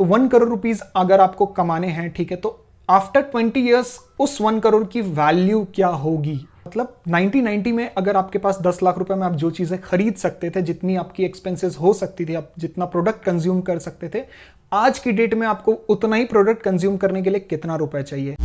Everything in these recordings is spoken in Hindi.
तो 1 करोड़ रुपीज अगर आपको कमाने हैं, ठीक है, तो आफ्टर 20 ईयर्स उस 1 करोड़ की वैल्यू क्या होगी। मतलब 1990 में अगर आपके पास 10 लाख रुपए में आप जो चीजें खरीद सकते थे, जितनी आपकी एक्सपेंसेस हो सकती थी, आप जितना प्रोडक्ट कंज्यूम कर सकते थे, आज की डेट में आपको उतना ही प्रोडक्ट कंज्यूम करने के लिए कितना रुपए चाहिए।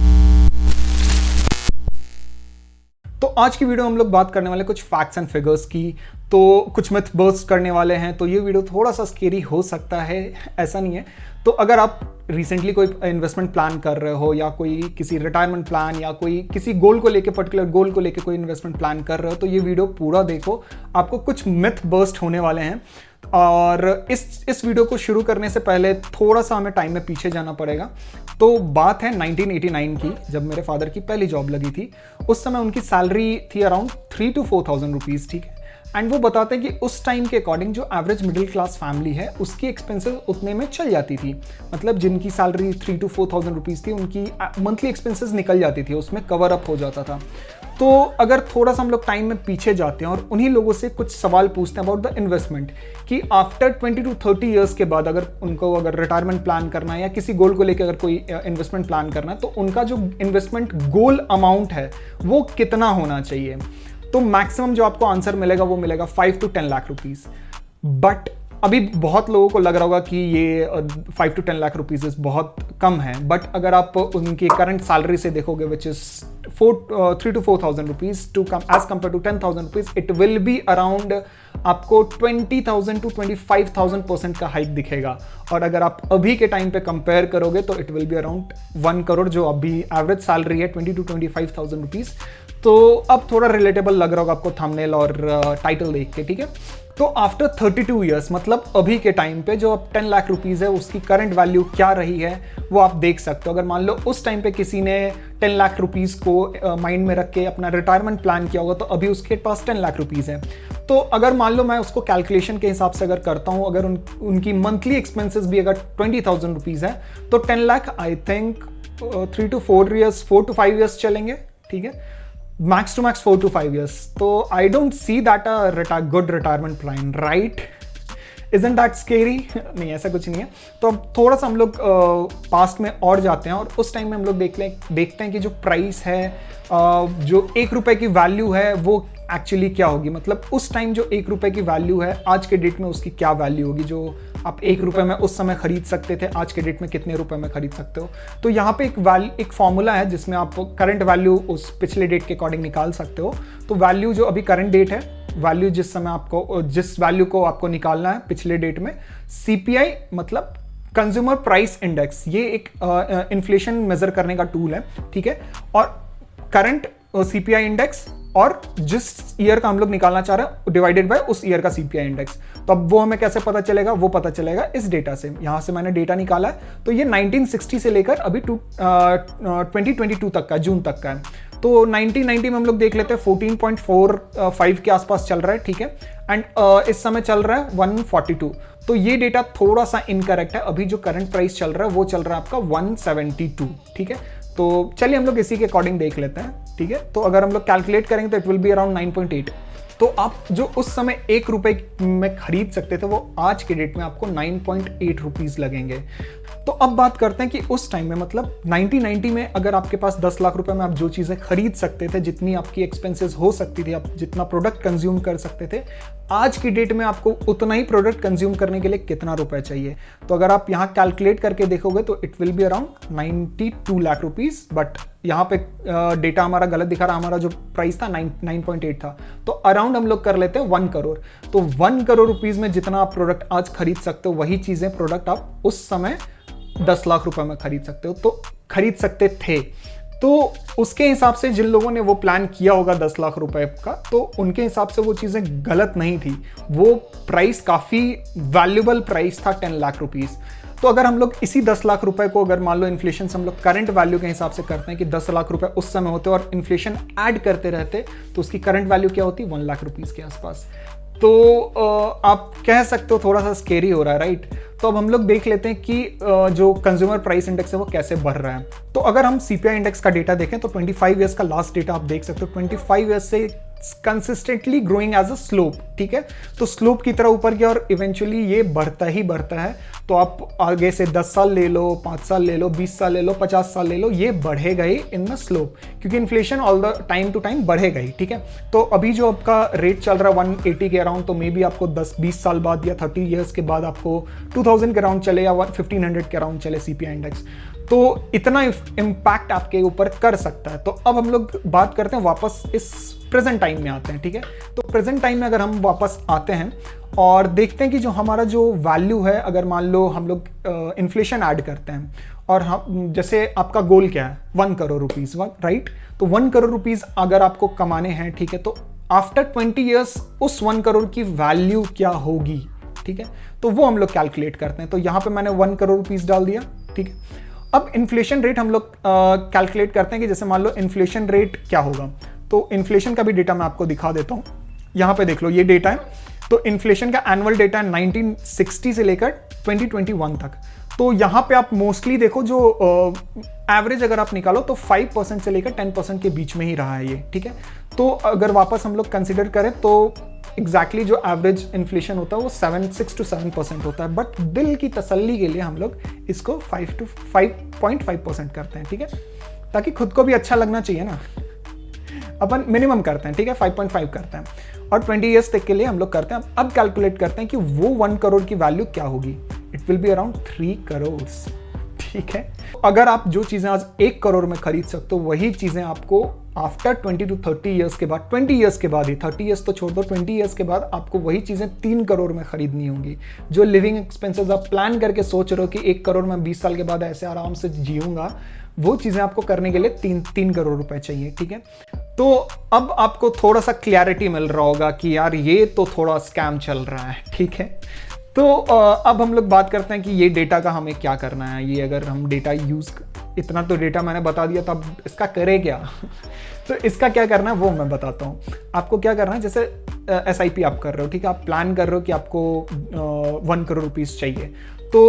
तो आज की वीडियो हम लोग बात करने वाले कुछ फैक्ट्स एंड फिगर्स की, तो कुछ मिथ बर्स्ट करने वाले हैं। तो ये वीडियो थोड़ा सा स्केरी हो सकता है, ऐसा नहीं है। तो अगर आप रिसेंटली कोई इन्वेस्टमेंट प्लान कर रहे हो, या कोई किसी रिटायरमेंट प्लान, या कोई किसी गोल को लेके, पर्टिकुलर गोल को लेके कोई इन्वेस्टमेंट प्लान कर रहे हो, तो ये वीडियो पूरा देखो, आपको कुछ मिथ बर्स्ट होने वाले हैं। और इस वीडियो को शुरू करने से पहले थोड़ा सा हमें टाइम में पीछे जाना पड़ेगा। तो बात है 1989 की, जब मेरे फादर की पहली जॉब लगी थी। उस समय उनकी सैलरी थी अराउंड 3 to 4,000 रुपीज़, ठीक है। एंड वो बताते हैं कि उस टाइम के अकॉर्डिंग जो एवरेज मिडिल क्लास फैमिली है, उसकी एक्सपेंसेस उतने में चल जाती थी। मतलब जिनकी सैलरी 3 to 4,000 रुपीज़ थी, उनकी मंथली एक्सपेंसेस निकल जाती थी, उसमें कवर अप हो जाता था। तो अगर थोड़ा सा हम लोग टाइम में पीछे जाते हैं और उन्हीं लोगों से कुछ सवाल पूछते हैं अबाउट द इन्वेस्टमेंट, कि आफ्टर 20 to 30 ईयर्स के बाद अगर उनको रिटायरमेंट प्लान करना है, या किसी गोल को लेकर अगर कोई इन्वेस्टमेंट प्लान करना है, तो उनका जो इन्वेस्टमेंट गोल अमाउंट है वो कितना होना चाहिए। तो मैक्सिमम जो आपको आंसर मिलेगा वो मिलेगा 5 to 10 लाख रुपीस। बट अभी बहुत लोगों को लग रहा होगा कि ये 5 to 10 लाख रुपीज बहुत कम है। बट अगर आप उनकी करंट सैलरी से देखोगे, which is 3 to 4,000 rupees to come as compare to 10,000 rupees, it will be around आपको 20,000 to 25,000% का हाइक दिखेगा। और अगर आप अभी के टाइम पे कंपेयर करोगे तो it will be around 1 crore, जो अभी एवरेज सैलरी है 20 to 25,000 रुपीज। तो अब थोड़ा रिलेटेबल लग रहा होगा आपको थंबनेल और टाइटल देख के, ठीक है। तो आफ्टर 32 ईयर्स, मतलब अभी के टाइम पे जो अब 10 लाख रुपीज है, उसकी करंट वैल्यू क्या रही है वो आप देख सकते हो। अगर मान लो उस टाइम पे किसी ने 10 लाख रुपीज को माइंड में रख के अपना रिटायरमेंट प्लान किया होगा, तो अभी उसके पास 10 लाख रुपीज है। तो अगर मान लो मैं उसको कैलकुलेशन के हिसाब से अगर करता हूँ, अगर उनकी मंथली एक्सपेंसेस भी अगर 20,000 रुपीज है, तो 10 lakh I think 3 to 4 to 5 years चलेंगे, ठीक है। Max to max 4 to 5 years. तो I don't see that a good retirement plan, right? Isn't that scary? नहीं, ऐसा कुछ नहीं है। तो अब थोड़ा सा हम लोग पास्ट में और जाते हैं, और उस टाइम में हम लोग देखते हैं कि जो प्राइस है, जो 1 रुपए की वैल्यू है, वो एक्चुअली क्या होगी। मतलब उस टाइम जो 1 रुपए की वैल्यू है, आज के डेट में उसकी क्या वैल्यू होगी। जो आप 1 रुपए में उस समय खरीद सकते थे, आज के डेट में कितने रुपए में खरीद सकते हो। तो यहाँ पे एक फॉर्मूला है जिसमें आप करंट वैल्यू उस पिछले डेट के अकॉर्डिंग निकाल सकते हो। तो वैल्यू जो अभी करंट डेट है, वैल्यू जिस समय आपको, जिस वैल्यू को आपको निकालना है पिछले डेट में, CPI मतलब कंज्यूमर प्राइस इंडेक्स, ये एक इन्फ्लेशन मेजर करने का टूल है, ठीक है। और करंट CPI इंडेक्स और जिस ईयर का हम लोग निकालना चाह रहे हैं डिवाइडेड बाय उस ईयर का CPI इंडेक्स। तो अब वो हमें कैसे पता चलेगा, वो पता चलेगा इस डेटा से। यहां से मैंने डेटा निकाला है, तो ये 1960 से लेकर अभी 2022 तक का, जून तक का है। तो 1990 में हम लोग देख लेते हैं 14.45 के आसपास चल रहा है, ठीक है। एंड इस समय चल रहा है 142। तो ये डेटा थोड़ा सा इनकरेक्ट है। अभी जो करंट प्राइस चल रहा है वो चल रहा है आपका 172, ठीक है। तो चलिए हम लोग इसी के अकॉर्डिंग देख लेते हैं, ठीक है। तो अगर हम लोग कैलकुलेट करेंगे तो इट विल बी अराउंड 9.8। तो आप जो उस समय 1 रुपए में खरीद सकते थे, वो आज के डेट में आपको 9.8 रुपीज लगेंगे। तो अब बात करते हैं कि उस टाइम में, मतलब 1990 में अगर आपके पास 10 लाख रुपए में आप जो चीजें खरीद सकते थे, जितनी आपकी एक्सपेंसेस हो सकती थी, आप जितना प्रोडक्ट कंज्यूम कर सकते थे, आज की डेट में आपको उतना ही प्रोडक्ट कंज्यूम करने के लिए कितना रुपए चाहिए। तो अगर आप यहाँ कैलकुलेट करके देखोगे तो it will be around 92 lakh rupees. But यहाँ पे डेटा हमारा गलत दिखा रहा, हमारा जो प्राइस था 9.8 था। तो अराउंड हम लोग कर लेते हैं 1 करोड़। तो 1 करोड़ रुपीज में जितना आप प्रोडक्ट आज खरीद सकते हो, वही चीजें प्रोडक्ट आप उस समय 10 लाख रुपए में खरीद सकते हो, तो खरीद सकते थे। तो उसके हिसाब से जिन लोगों ने वो प्लान किया होगा 10 लाख रुपए का, तो उनके हिसाब से वो चीजें गलत नहीं थी। वो प्राइस काफी वैल्यूबल प्राइस था, 10 लाख रुपीज। तो अगर हम लोग इसी 10 लाख रुपए को अगर मान लो इन्फ्लेशन से हम लोग करंट वैल्यू के हिसाब से करते हैं कि 10 लाख रुपए उस समय होते और इन्फ्लेशन ऐड करते रहते, तो उसकी करंट वैल्यू क्या होती, 1 लाख रुपीज के आसपास। तो आप कह सकते हो थोड़ा सा स्केरी हो रहा है, राइट? तो अब हम लोग देख लेते हैं कि जो कंज्यूमर प्राइस इंडेक्स है वो कैसे बढ़ रहा है। तो अगर हम CPI इंडेक्स का डेटा देखें तो 25 ईयर्स का लास्ट डेटा आप देख सकते हो। 25 ईयर्स से consistently growing as a slope, ठीक है। तो स्लोप की तरह ऊपर गया और इवेंचुअली ये बढ़ता ही बढ़ता है। तो आप आगे से 10 साल ले लो, 5 साल ले लो, 20 साल ले लो, 50 साल ले लो, ये बढ़ेगा ही इन द स्लोप, क्योंकि inflation all the time to time बढ़ेगा ही, ठीक है। तो अभी जो आपका रेट चल रहा है 180 के अराउंड, तो मे बी आपको 10-20 साल बाद या 30 ईयर्स के बाद आपको 2000 के अराउंड चले या 1500 के अराउंड चले CPI इंडेक्स। तो इतना इम्पैक्ट आपके ऊपर कर सकता है। तो अब हम लोग बात करते हैं वापस इस प्रेजेंट टाइम में आते हैं, ठीक है। तो प्रेजेंट टाइम में अगर हम वापस आते हैं और देखते हैं कि जो हमारा जो वैल्यू है, अगर मान लो हम लोग इन्फ्लेशन ऐड करते हैं और हम जैसे आपका गोल क्या है 1 करोड़ रुपीज, राइट। तो 1 करोड़ रुपीज अगर आपको कमाने हैं, ठीक है, तो आफ्टर 20 ईयर्स उस 1 करोड़ की वैल्यू क्या होगी, ठीक है। तो वो हम लोग कैलकुलेट करते हैं। तो यहां पे मैंने 1 करोड़ रुपीज डाल दिया, ठीक है। अब इन्फ्लेशन रेट हम लोग कैलकुलेट करते हैं कि जैसे मान लो इन्फ्लेशन रेट क्या होगा। तो इन्फ्लेशन का भी डेटा मैं आपको दिखा देता हूं। यहां पे देख लो, ये डेटा है। तो इन्फ्लेशन का एनुअल डेटा है 1960 से लेकर 2021 तक। तो यहां पे आप मोस्टली देखो, जो एवरेज अगर आप निकालो तो 5% से लेकर 10% के बीच में ही रहा है ये, ठीक है। तो अगर वापस हम लोग कंसिडर करें तो एग्जैक्टली जो एवरेज इन्फ्लेशन होता है वो 6 to 7% होता है। बट दिल की तसल्ली के लिए हम लोग इसको 5.5% करते हैं, ठीक है, ताकि खुद को भी अच्छा लगना चाहिए ना। अपन मिनिमम करते हैं, ठीक है, 5.5 करते हैं और 20 ईयर्स तक के लिए हम लोग करते हैं। अब कैलकुलेट करते हैं कि वो 1 करोड़ की वैल्यू क्या होगी। It will be around 3 crore, ठीक है। अगर आप जो चीजें आज 1 करोड़ में खरीद सकते हो, वही चीजें आपको आफ्टर 20 to 30 ईयर्स के बाद, 20 ईयर्स के बाद ही, 30 ईयर्स तो छोड़ दो, 20 ईयर्स के बाद आपको वही चीजें 3 करोड़ में खरीदनी होंगी। जो लिविंग एक्सपेंसेस आप प्लान करके सोच रहे हो कि 1 करोड़ में 20 साल के बाद ऐसे आराम से जीऊंगा, वो चीजें आपको करने के लिए 3 करोड़ रुपए चाहिए, ठीक है। तो अब आपको थोड़ा सा क्लैरिटी मिल रहा होगा कि यार ये तो थोड़ा स्कैम चल रहा है, ठीक है। तो अब हम लोग बात करते हैं कि ये डेटा का हमें क्या करना है। ये अगर हम डेटा यूज, इतना तो डेटा मैंने बता दिया, तब इसका करे क्या तो इसका क्या करना है वो मैं बताता हूँ आपको। क्या करना है, जैसे SIP आप कर रहे हो, ठीक है, आप प्लान कर रहे हो कि आपको 1 करोड़ रुपीज चाहिए। तो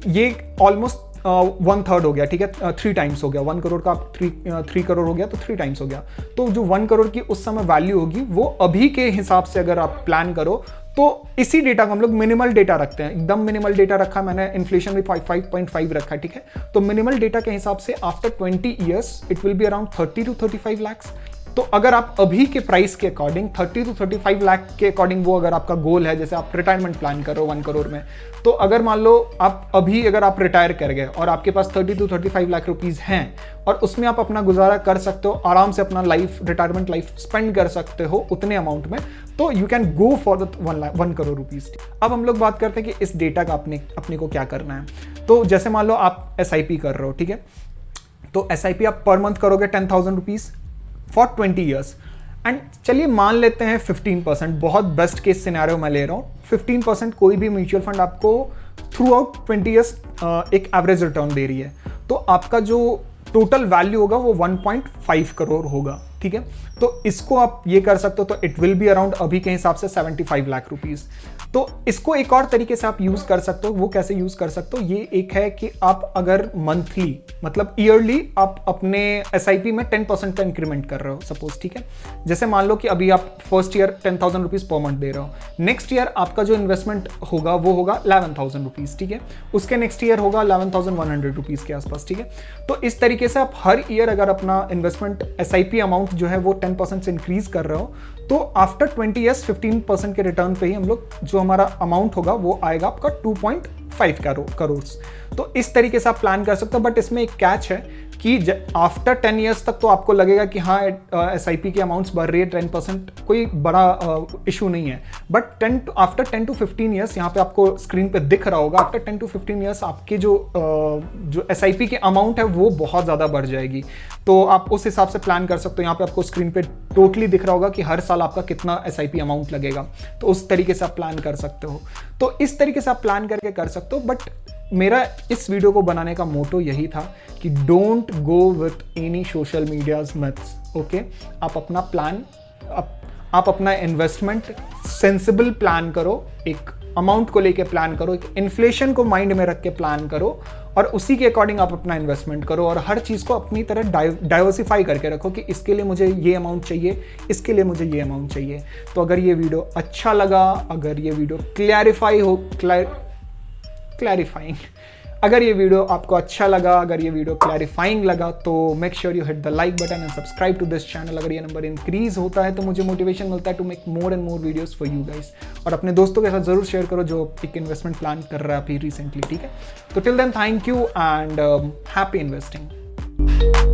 ये ऑलमोस्ट 1/3 हो गया, ठीक है, 3 टाइम्स हो गया। 1 करोड़ का 3 करोड़ हो गया तो 3 टाइम्स हो गया। तो जो 1 करोड़ की उस समय वैल्यू होगी, वो अभी के हिसाब से अगर आप प्लान करो तो इसी डेटा को हम लोग मिनिमल डेटा रखते हैं, एकदम मिनिमल डेटा रखा है मैंने। इन्फ्लेशन भी 5.5 रखा है, ठीक है। तो मिनिमल डेटा के हिसाब से after 20 years it will be around 30 to 35 lakhs। तो अगर आप अभी के प्राइस के अकॉर्डिंग 30 to 35 लाख के अकॉर्डिंग, वो अगर आपका गोल है, जैसे आप रिटायरमेंट प्लान करो 1 करोड़ में, तो अगर मान लो आप अभी अगर आप रिटायर कर गए और आपके पास 30 to 35 लाख रुपीज हैं और उसमें आप अपना गुजारा कर सकते हो, आराम से अपना रिटायरमेंट लाइफ स्पेंड कर सकते हो उतने अमाउंट में, तो you can go for the 1 crore rupees. अब हम लोग बात करते हैं कि इस डेटा का अपने को क्या करना है। तो जैसे मान लो आप SIP कर रहे हो, ठीक है, तो SIP आप पर मंथ करोगे 10,000 रुपीज फॉर 20 ईयर्स। एंड चलिए मान लेते हैं 15%, बहुत बेस्ट केस सिनेरियो मैं ले रहा हूँ, 15% कोई भी म्यूचुअल फंड आपको थ्रू आउट 20 ईयर्स एक एवरेज रिटर्न दे रही है। तो आपका जो टोटल वैल्यू होगा वो 1.5 करोड़ होगा, ठीक है। तो इसको आप ये कर सकते हो, तो इट विल बी अराउंड अभी के हिसाब से 75 लाख रुपीज। तो इसको एक और तरीके से आप यूज कर सकते हो। वो कैसे यूज कर सकते हो, ये एक है कि आप अगर मंथली मतलब ईयरली आप अपने SIP में 10% का इंक्रीमेंट कर रहे हो सपोज, ठीक है। जैसे मान लो कि अभी आप first year 10,000 rupees per month दे रहे हो, नेक्स्ट ईयर आपका जो इन्वेस्टमेंट होगा वो होगा 11,000 रुपीज, ठीक है। उसके नेक्स्ट ईयर होगा 11,100 रुपीज के आसपास, ठीक है। तो इस तरीके से आप हर ईयर अगर अपना इन्वेस्टमेंट SIP अमाउंट जो है वो 10% से इंक्रीज कर रहे हो, तो आफ्टर 20 ईयर्स 15% के रिटर्न पे ही हम लोग जो हमारा अमाउंट होगा वो आएगा आपका 2.5 करोड़। तो इस तरीके से आप प्लान कर सकते हो। बट इसमें एक कैच है कि आफ्टर 10 ईयर्स तक तो आपको लगेगा कि हाँ SIP के अमाउंट्स बढ़ रही है 10%, कोई बड़ा इशू नहीं है। बट आफ्टर 10 to 15 ईयर्स, यहाँ पे आपको स्क्रीन पे दिख रहा होगा, आफ्टर 10 to 15 ईयर्स आपके जो SIP के अमाउंट है वो बहुत ज़्यादा बढ़ जाएगी। तो आप उस हिसाब से प्लान कर सकते हो। यहाँ पे आपको स्क्रीन पे टोटली दिख रहा होगा कि हर साल आपका कितना SIP अमाउंट लगेगा, तो उस तरीके से आप प्लान कर सकते हो। तो इस तरीके से आप प्लान करके कर सकते हो। बट मेरा इस वीडियो को बनाने का मोटो यही था कि don't go with any social medias myths, okay. आप अपना प्लान, आप अपना इन्वेस्टमेंट सेंसिबल प्लान करो, एक अमाउंट को लेके प्लान करो, एक इन्फ्लेशन को माइंड में रख के प्लान करो और उसी के अकॉर्डिंग आप अपना इन्वेस्टमेंट करो और हर चीज़ को अपनी तरह डाइवर्सिफाई करके रखो कि इसके लिए मुझे ये अमाउंट चाहिए, इसके लिए मुझे ये अमाउंट चाहिए। तो अगर ये वीडियो अच्छा लगा, अगर ये वीडियो क्लैरिफाइंग अगर ये वीडियो आपको अच्छा लगा, अगर ये वीडियो क्लैरिफाइंग लगा तो make sure you hit the like button and subscribe to this channel. अगर ये नंबर इंक्रीज होता है तो मुझे मोटिवेशन मिलता है to make more and more videos for you guys. और अपने दोस्तों के साथ जरूर शेयर करो जो एक इन्वेस्टमेंट प्लान कर रहा है अभी रिसेंटली, ठीक है। तो till then thank you and happy investing.